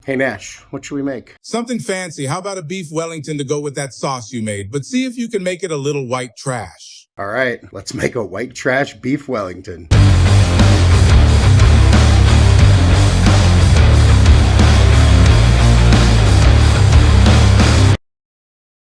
Hey Nash, what should we make? Something fancy. How about a beef Wellington to go with that sauce you made? But see if you can make it a little white trash. All right, let's make a white trash beef Wellington.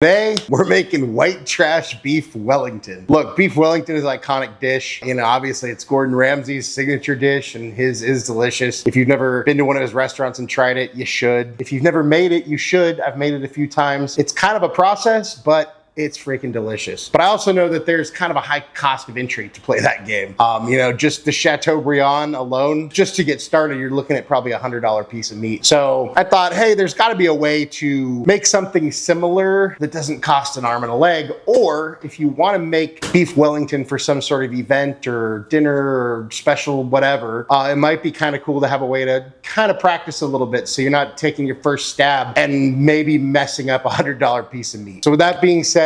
Today, we're making white trash beef Wellington. Look, beef Wellington is an iconic dish. You know, obviously it's Gordon Ramsay's signature dish and his is delicious. If you've never been to one of his restaurants and tried it, you should. If you've never made it, you should. I've made it a few times. It's kind of a process, but it's freaking delicious. But I also know that there's kind of a high cost of entry to play that game. You know, just the Chateaubriand alone, just to get started, you're looking at probably $100 piece of meat. So I thought, hey, there's gotta be a way to make something similar that doesn't cost an arm and a leg. Or if you wanna make beef Wellington for some sort of event or dinner or special whatever, it might be kind of cool to have a way to kind of practice a little bit so you're not taking your first stab and maybe messing up $100 piece of meat. So with that being said,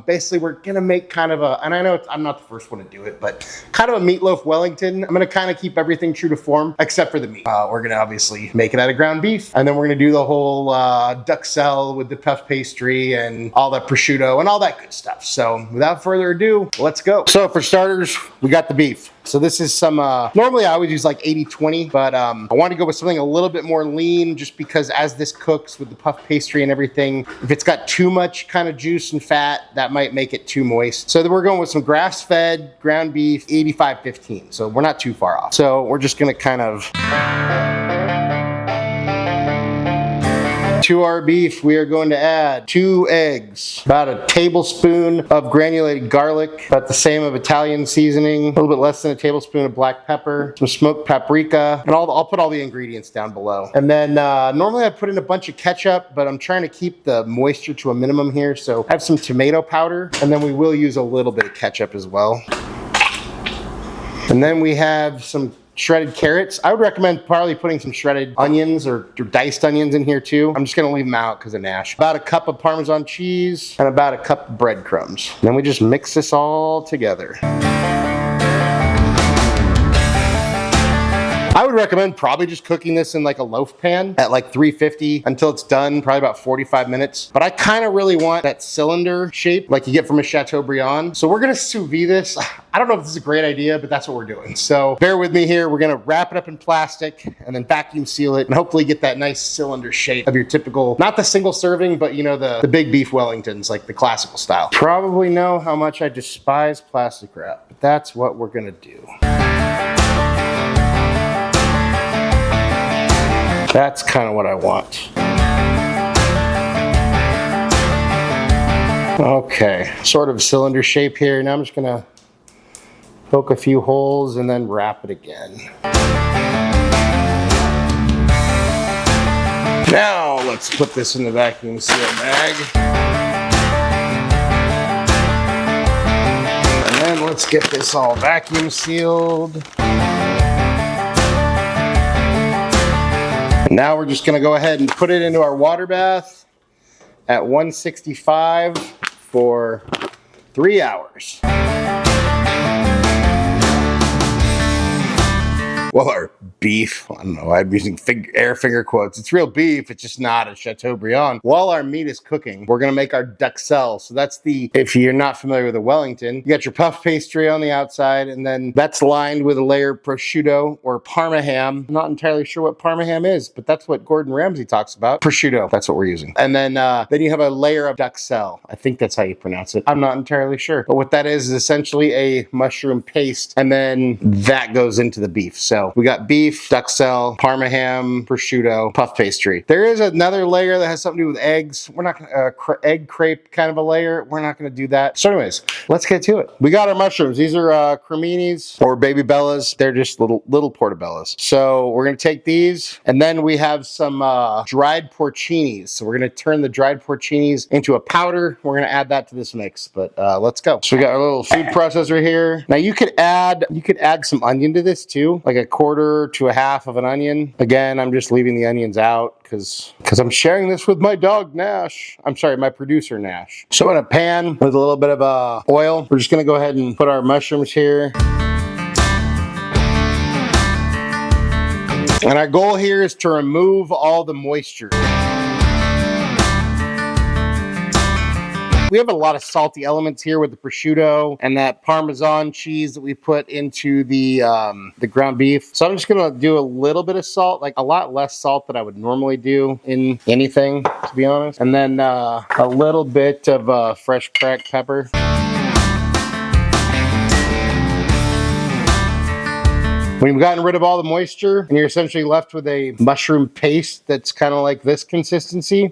basically we're gonna make kind of a, and I know I'm not the first one to do it, but kind of a meatloaf Wellington. I'm gonna kind of keep everything true to form except for the meat. We're gonna obviously make it out of ground beef, and then we're gonna do the whole duxelle with the puff pastry and all that prosciutto and all that good stuff. So without further ado, let's go. So for starters, we got the beef. So this is some, normally I would use like 80-20, but I want to go with something a little bit more lean just because as this cooks with the puff pastry and everything, if it's got too much kind of juice and fat, that might make it too moist. So then we're going with some grass-fed ground beef, 85-15. So we're not too far off. So we're just gonna kind of, to our beef, we are going to add 2 eggs, about a tablespoon of granulated garlic, about the same of Italian seasoning, a little bit less than a tablespoon of black pepper, some smoked paprika, and I'll put all the ingredients down below. And then normally I put in a bunch of ketchup, but I'm trying to keep the moisture to a minimum here, so I have some tomato powder, and then we will use a little bit of ketchup as well. And then we have some shredded carrots. I would recommend probably putting some shredded onions or diced onions in here too. I'm just gonna leave them out because of Nash. About a cup of Parmesan cheese and about a cup of breadcrumbs. And then we just mix this all together. I would recommend probably just cooking this in like a loaf pan at like 350 until it's done, probably about 45 minutes. But I kind of really want that cylinder shape like you get from a Chateaubriand. So we're gonna sous vide this. I don't know if this is a great idea, but that's what we're doing. So bear with me here. We're gonna wrap it up in plastic and then vacuum seal it and hopefully get that nice cylinder shape of your typical, not the single serving, but you know, the big beef Wellingtons, like the classical style. Probably know how much I despise plastic wrap, but that's what we're gonna do. That's kind of what I want. Okay, sort of cylinder shape here. Now I'm just gonna poke a few holes and then wrap it again. Now let's put this in the vacuum seal bag. And then let's get this all vacuum sealed. Now we're just gonna go ahead and put it into our water bath at 165 for 3 hours. Well, our beef, I don't know, I'm using air finger quotes. It's real beef, it's just not a Chateaubriand. While our meat is cooking, we're gonna make our duxelles. So that's the, if you're not familiar with a Wellington, you got your puff pastry on the outside, and then that's lined with a layer of prosciutto or Parma ham. I'm not entirely sure what Parma ham is, but that's what Gordon Ramsay talks about. Prosciutto, that's what we're using. And then you have a layer of duxelle. I think that's how you pronounce it. I'm not entirely sure. But what that is essentially a mushroom paste, and then that goes into the beef. So we got beef, duxelle, Parma ham, prosciutto, puff pastry. There is another layer that has something to do with eggs. We're not gonna, egg crepe kind of a layer. We're not gonna do that. So anyways, let's get to it. We got our mushrooms. These are creminis or baby bellas. They're just little portobellas. So we're gonna take these, and then we have some dried porcinis. So we're gonna turn the dried porcinis into a powder. We're gonna add that to this mix, but let's go. So we got our little food processor here. Now you could add some onion to this too, like a quarter to a half of an onion. Again, I'm just leaving the onions out because I'm sharing this with my dog Nash. I'm sorry, my producer Nash. So in a pan with a little bit of oil, we're just gonna go ahead and put our mushrooms here. And our goal here is to remove all the moisture. We have a lot of salty elements here with the prosciutto and that Parmesan cheese that we put into the ground beef. So I'm just gonna do a little bit of salt, like a lot less salt than I would normally do in anything, to be honest. And then a little bit of fresh cracked pepper. When you've gotten rid of all the moisture and you're essentially left with a mushroom paste that's kind of like this consistency,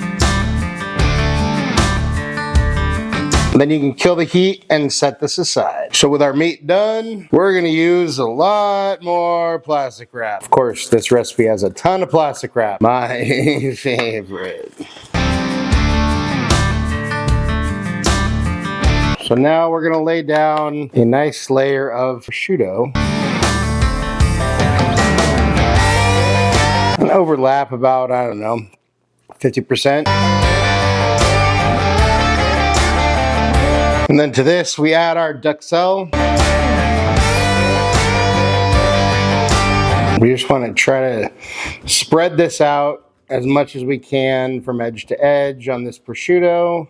then you can kill the heat and set this aside. So with our meat done, we're gonna use a lot more plastic wrap. Of course, this recipe has a ton of plastic wrap. My favorite. So now we're gonna lay down a nice layer of prosciutto. And overlap about, I don't know, 50%. And then to this, we add our duxelles. We just want to try to spread this out as much as we can from edge to edge on this prosciutto.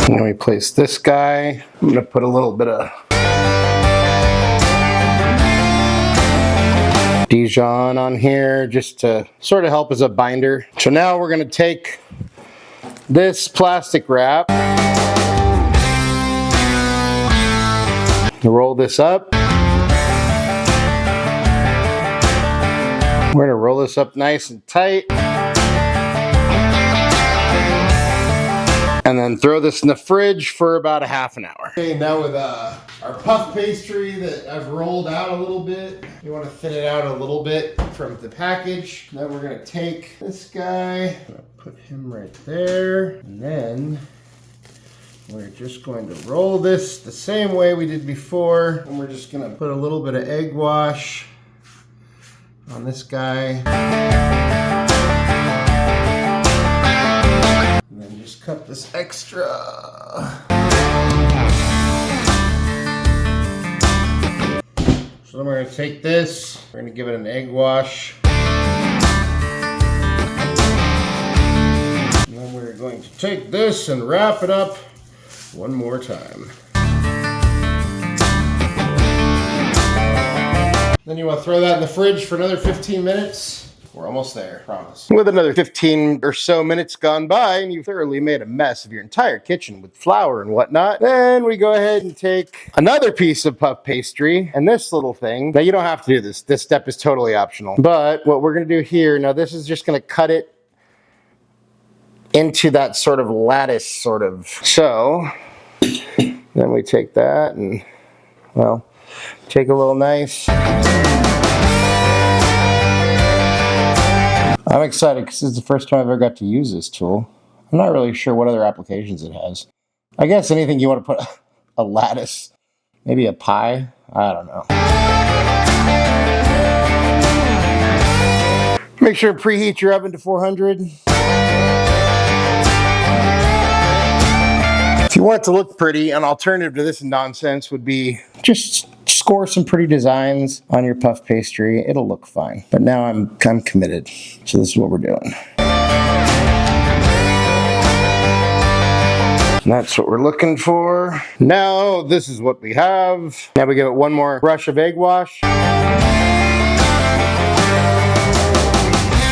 And then we place this guy. I'm going to put a little bit of Dijon on here just to sort of help as a binder. So now we're going to take this plastic wrap, roll this up. We're gonna roll this up nice and tight. And then throw this in the fridge for about a half an hour. Okay, now with our puff pastry that I've rolled out a little bit, you want to thin it out a little bit from the package. Then we're gonna take this guy, put him right there, and then we're just going to roll this the same way we did before, and we're just gonna put a little bit of egg wash on this guy. Cut this extra. So then we're going to take this, we're going to give it an egg wash. And then we're going to take this and wrap it up one more time. Then you want to throw that in the fridge for another 15 minutes. We're almost there, promise. With another 15 or so minutes gone by and you've thoroughly made a mess of your entire kitchen with flour and whatnot, then we go ahead and take another piece of puff pastry and this little thing. Now you don't have to do this. This step is totally optional. But what we're gonna do here, now this is just gonna cut it into that sort of lattice sort of. So then we take that and, well, take a little nice. I'm excited because this is the first time I've ever got to use this tool. I'm not really sure what other applications it has. I guess anything you want to put a lattice, maybe a pie, I don't know. Make sure to preheat your oven to 400. If you want it to look pretty, an alternative to this nonsense would be just score some pretty designs on your puff pastry. It'll look fine. But now I'm committed. So this is what we're doing. And that's what we're looking for. Now this is what we have. Now we give it one more brush of egg wash.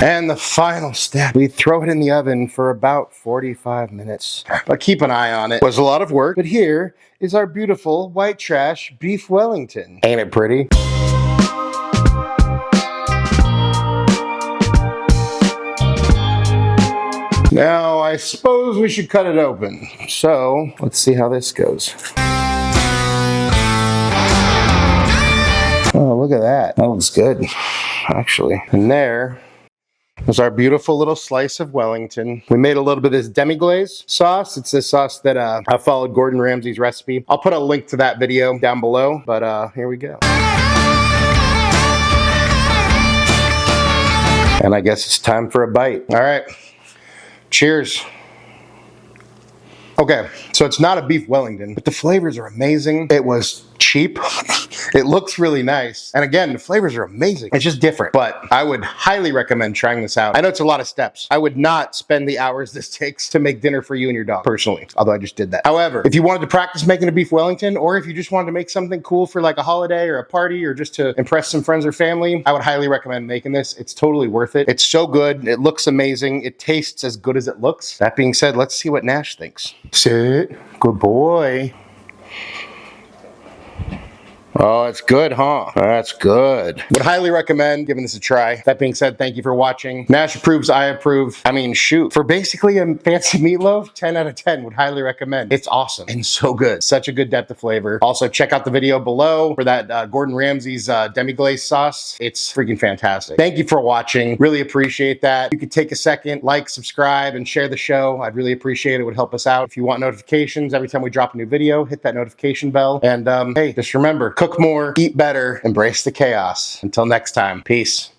And the final step, we throw it in the oven for about 45 minutes. But keep an eye on it. It was a lot of work, but here is our beautiful white trash beef Wellington. Ain't it pretty? Now, I suppose we should cut it open. So, let's see how this goes. Oh, look at that. That looks good, actually. And there was our beautiful little slice of Wellington. We made a little bit of this demi-glace sauce. It's this sauce that I followed Gordon Ramsay's recipe. I'll put a link to that video down below, but here we go. And I guess it's time for a bite. All right, cheers. Okay, so it's not a beef Wellington, but the flavors are amazing. It was cheap. It looks really nice. And again, the flavors are amazing. It's just different, but I would highly recommend trying this out. I know it's a lot of steps. I would not spend the hours this takes to make dinner for you and your dog, personally, although I just did that. However, if you wanted to practice making a beef Wellington, or if you just wanted to make something cool for like a holiday or a party, or just to impress some friends or family, I would highly recommend making this. It's totally worth it. It's so good. It looks amazing. It tastes as good as it looks. That being said, let's see what Nash thinks. Sit. Good boy. Oh, it's good, huh? That's good. Would highly recommend giving this a try. That being said, thank you for watching. Nash approves, I approve. I mean, shoot. For basically a fancy meatloaf, 10 out of 10 would highly recommend. It's awesome and so good. Such a good depth of flavor. Also, check out the video below for that Gordon Ramsay's demi-glace sauce. It's freaking fantastic. Thank you for watching. Really appreciate that. You could take a second, like, subscribe, and share the show. I'd really appreciate it. It would help us out. If you want notifications every time we drop a new video, hit that notification bell. And hey, just remember, cook more, eat better, embrace the chaos. Until next time, peace.